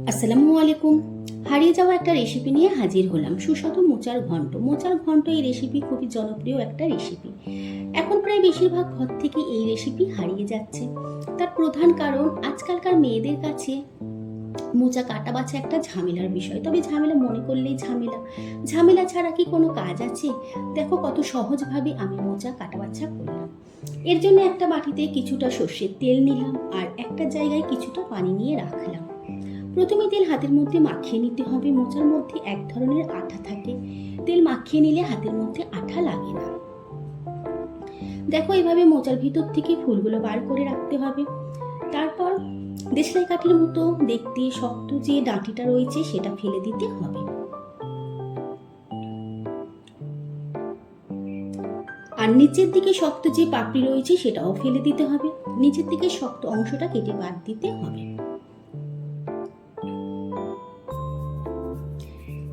আসসালামু আলাইকুম। হারিয়ে যাওয়া একটা রেসিপি নিয়ে হাজির হলাম, সুস্বাদু মোচার ঘন্ট। মোচার ঘন্ট এই রেসিপি খুবই জনপ্রিয় একটা রেসিপি। এখন প্রায় বেশিরভাগ ঘর থেকে এই রেসিপি হারিয়ে যাচ্ছে। তার প্রধান কারণ আজকালকার মেয়েদের কাছে মোচা কাটা বাছা একটা ঝামেলার বিষয়। তবে ঝামেলা মনে করলেই ঝামেলা, ঝামেলা ছাড়া কি কোনো কাজ আছে? দেখো কত সহজভাবে আমি মোচা কাটা বাছা করলাম। এর জন্য একটা বাটিতে কিছুটা সর্ষের তেল নিলাম আর একটা জায়গায় কিছুটা পানি নিয়ে রাখলাম। প্রথমে তেল হাতের মধ্যে মাখিয়ে নিতে হবে। মোচার মধ্যে এক ধরনের আঠা থাকে, তেল মাখিয়ে নিলে হাতের মধ্যে আঠা লাগে না। দেখো এভাবে মোচার ভিতর থেকে ফুলগুলো বার করে রাখতে হবে। তারপর দেশলাই কাঠির মতো দেখতে শক্ত যে ডাঁটিটা রয়েছে সেটা ফেলে দিতে হবে। আর নিচের দিকে শক্ত যে পাপড়ি রয়েছে সেটাও ফেলে দিতে হবে। নিচের দিকে শক্ত অংশটা কেটে বাদ দিতে হবে।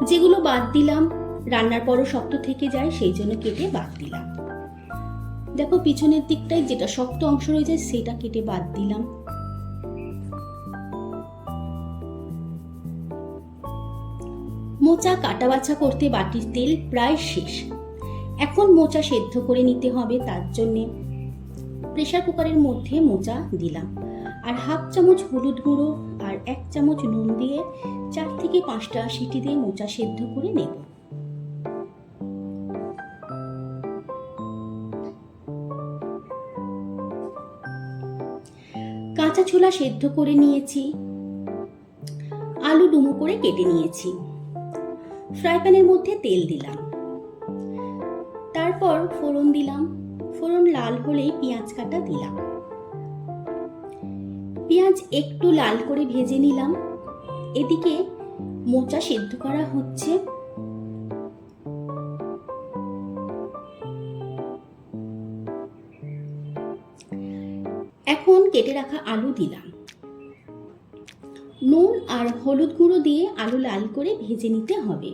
যেগুলো বাদ দিলাম রান্নার পরও শক্ত থেকে যায়, সেই জন্য কেটে বাদ দিলাম। দেখো পিছনের দিকটায় যেটা শক্ত অংশ রয়েছে সেটা কেটে বাদ দিলাম। মোচা কাটা বাছা করতে বাটির তেল প্রায় শেষ। এখন মোচা সেদ্ধ করে নিতে হবে। তার জন্য প্রেসার কুকারের মধ্যে মোচা দিলাম আর হাফ চামচ হলুদ গুঁড়ো আর 1 চামচ নুন দিয়ে 4 থেকে 5টা সিটি দিয়ে মোচা সেদ্ধ করে নেব। কাঁচা ছোলা সেদ্ধ করে নিয়েছি, আলু ডুমো করে কেটে নিয়েছি। ফ্রাই প্যানের মধ্যে তেল দিলাম, তারপর ফোড়ন দিলাম। ফোড়ন লাল হলেই পেঁয়াজ কাটা দিলাম। পেঁয়াজ একটু লাল করে ভেজে নিলাম। এদিকে মোচা সেদ্ধ করা হচ্ছে। এখন কেটে রাখা আলু দিলাম। নুন আর হলুদ গুঁড়ো দিয়ে আলু লাল করে ভেজে নিতে হবে।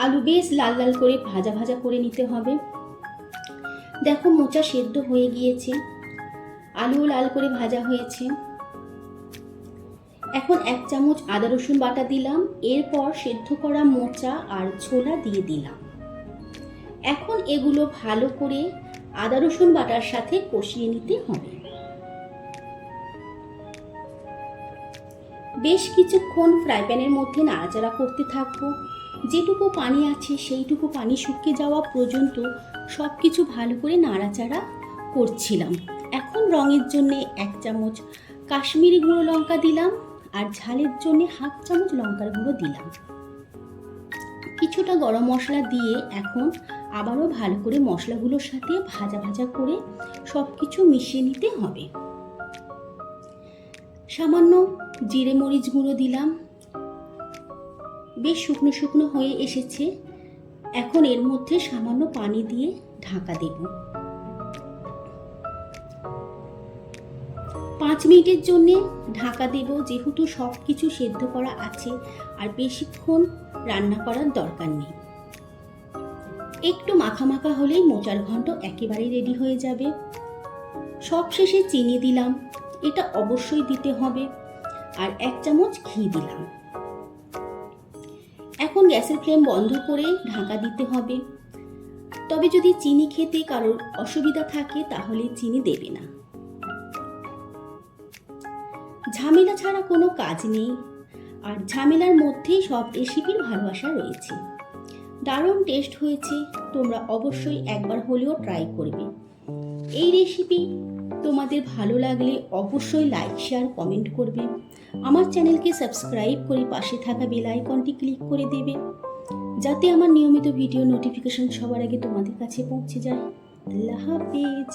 আলু বেশ লাল লাল করে ভাজা ভাজা করে নিতে হবে। দেখো মোচা সেদ্ধ হয়ে গিয়েছে, আলু লাল করে ভাজা হয়েছে। এখন 1 চামচ আদা রসুন বাটা দিলাম। এরপর সেদ্ধ করা মোচা আর ছোলা দিয়ে দিলাম। এখন এগুলো ভালো করে আদা রসুন বাটার সাথে কষিয়ে নিতে হবে। বেশ কিছুক্ষণ ফ্রাই প্যানের মধ্যে নাড়াচাড়া করতে থাকবো। যেটুকু পানি আছে সেইটুকু পানি শুকিয়ে যাওয়া পর্যন্ত সবকিছু ভালো করে নাড়াচাড়া করছিলাম। এখন রঙের জন্য 1 চামচ কাশ্মীরি গুঁড়ো লঙ্কা দিলাম আর ঝালের জন্য হাফ চামচ লঙ্কার গুঁড়ো দিলাম। কিছুটা গরম মশলা দিয়ে এখন আবারও ভালো করে মশলাগুলোর সাথে ভাজা ভাজা করে সবকিছু মিশিয়ে নিতে হবে। সামান্য জিরে মরিচ গুঁড়ো দিলাম। বেশ শুকনো শুকনো হয়ে এসেছে। এখন এর মধ্যে সামান্য পানি দিয়ে ঢাকা দেব। 5 মিনিটের জন্য ঢাকা দেব, যেহেতু সব কিছু সেদ্ধ করা আছে আর বেশিক্ষণ রান্না করার দরকার নেই। একটু মাখা মাখা হলেই মোচার ঘন্ট একেবারেই রেডি হয়ে যাবে। সবশেষে চিনি দিলাম, এটা অবশ্যই দিতে হবে, আর 1 চামচ ঘি দিলাম। এখন গ্যাসের ফ্লেম বন্ধ করে ঢাকা দিতে হবে। তবে যদি চিনি খেতে কারোর অসুবিধা থাকে তাহলে চিনি দেবে না। ঝামেলা ছাড়া কোনো কাজ নেই, আর ঝামেলার মধ্যেই সব রেসিপির ভালোবাসা রয়েছে। দারুণ টেস্ট হয়েছে, তোমরা অবশ্যই একবার হলেও ট্রাই করবে। এই রেসিপি তোমাদের ভালো লাগলে অবশ্যই লাইক শেয়ার কমেন্ট করবে। আমার চ্যানেলকে সাবস্ক্রাইব করে পাশে থাকা বেল আইকনটি ক্লিক করে দেবে, যাতে আমার নিয়মিত ভিডিও নোটিফিকেশন সবার আগে তোমাদের কাছে পৌঁছে যায়। আল্লাহ হাফেজ।